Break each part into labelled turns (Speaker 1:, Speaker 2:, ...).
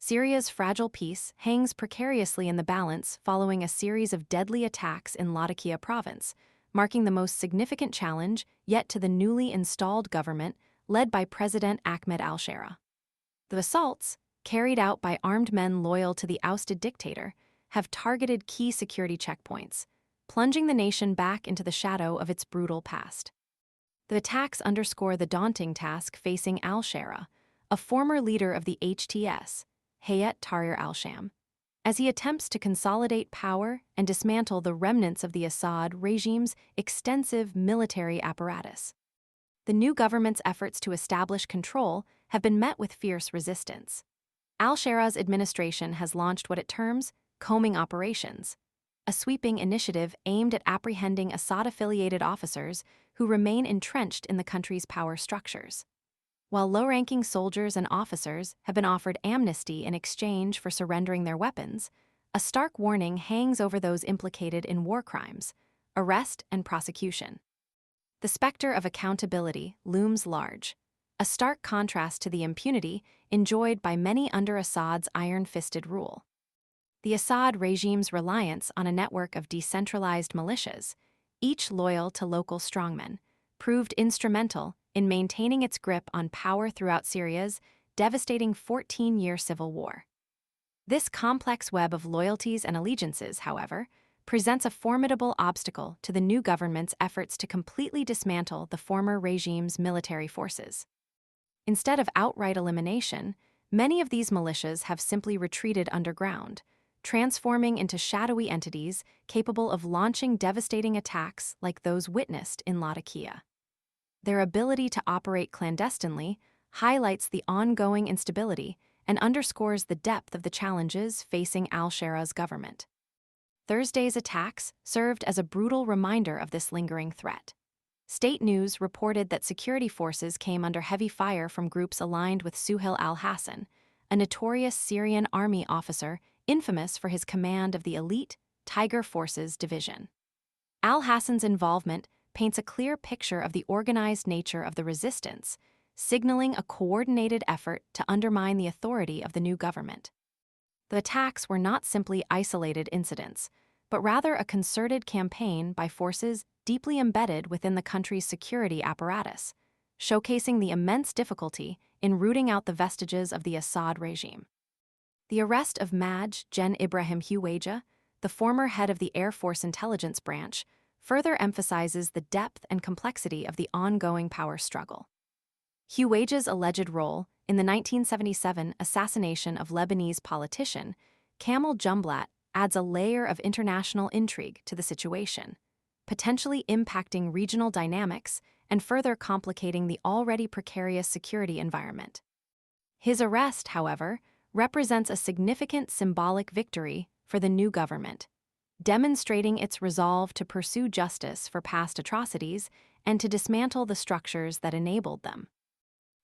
Speaker 1: Syria's fragile peace hangs precariously in the balance following a series of deadly attacks in Latakia province, marking the most significant challenge yet to the newly installed government led by President Ahmed al-Shara. The assaults, carried out by armed men loyal to the ousted dictator, have targeted key security checkpoints, plunging the nation back into the shadow of its brutal past. The attacks underscore the daunting task facing al-Shara, a former leader of the HTS, Hayat Tahrir al-Sham, as he attempts to consolidate power and dismantle the remnants of the Assad regime's extensive military apparatus. The new government's efforts to establish control have been met with fierce resistance. Al-Shara's administration has launched what it terms combing operations, a sweeping initiative aimed at apprehending Assad-affiliated officers who remain entrenched in the country's power structures. While low-ranking soldiers and officers have been offered amnesty in exchange for surrendering their weapons, a stark warning hangs over those implicated in war crimes, arrest and prosecution. The specter of accountability looms large, a stark contrast to the impunity enjoyed by many under Assad's iron-fisted rule. The Assad regime's reliance on a network of decentralized militias, each loyal to local strongmen, proved instrumental in maintaining its grip on power throughout Syria's devastating 14-year civil war. This complex web of loyalties and allegiances, however, presents a formidable obstacle to the new government's efforts to completely dismantle the former regime's military forces. Instead of outright elimination, many of these militias have simply retreated underground, transforming into shadowy entities capable of launching devastating attacks like those witnessed in Latakia. Their ability to operate clandestinely highlights the ongoing instability and underscores the depth of the challenges facing al-Shara's government. Thursday's attacks served as a brutal reminder of this lingering threat. State news reported that security forces came under heavy fire from groups aligned with Suhail al-Hassan, a notorious Syrian army officer infamous for his command of the elite Tiger Forces Division. Al-Hassan's involvement paints a clear picture of the organized nature of the resistance, signaling a coordinated effort to undermine the authority of the new government. The attacks were not simply isolated incidents, but rather a concerted campaign by forces deeply embedded within the country's security apparatus, showcasing the immense difficulty in rooting out the vestiges of the Assad regime. The arrest of Maj. Gen. Ibrahim Huwaja, the former head of the Air Force Intelligence Branch, further emphasizes the depth and complexity of the ongoing power struggle. Huwaja's alleged role in the 1977 assassination of Lebanese politician Kamal Jumblat adds a layer of international intrigue to the situation, potentially impacting regional dynamics and further complicating the already precarious security environment. His arrest, however, represents a significant symbolic victory for the new government, demonstrating its resolve to pursue justice for past atrocities and to dismantle the structures that enabled them.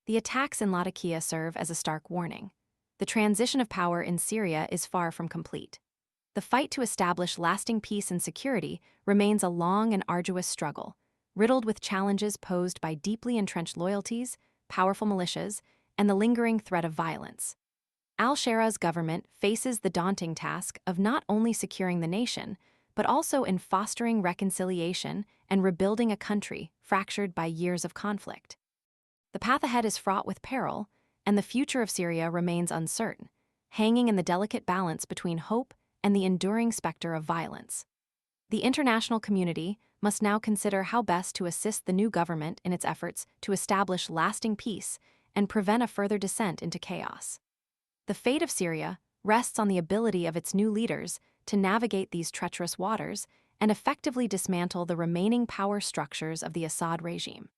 Speaker 1: The attacks in Latakia serve as a stark warning. The transition of power in Syria is far from complete. The fight to establish lasting peace and security remains a long and arduous struggle, riddled with challenges posed by deeply entrenched loyalties, powerful militias, and the lingering threat of violence. Al-Shara's government faces the daunting task of not only securing the nation, but also in fostering reconciliation and rebuilding a country fractured by years of conflict. The path ahead is fraught with peril, and the future of Syria remains uncertain, hanging in the delicate balance between hope and the enduring specter of violence. The international community must now consider how best to assist the new government in its efforts to establish lasting peace and prevent a further descent into chaos. The fate of Syria rests on the ability of its new leaders to navigate these treacherous waters and effectively dismantle the remaining power structures of the Assad regime.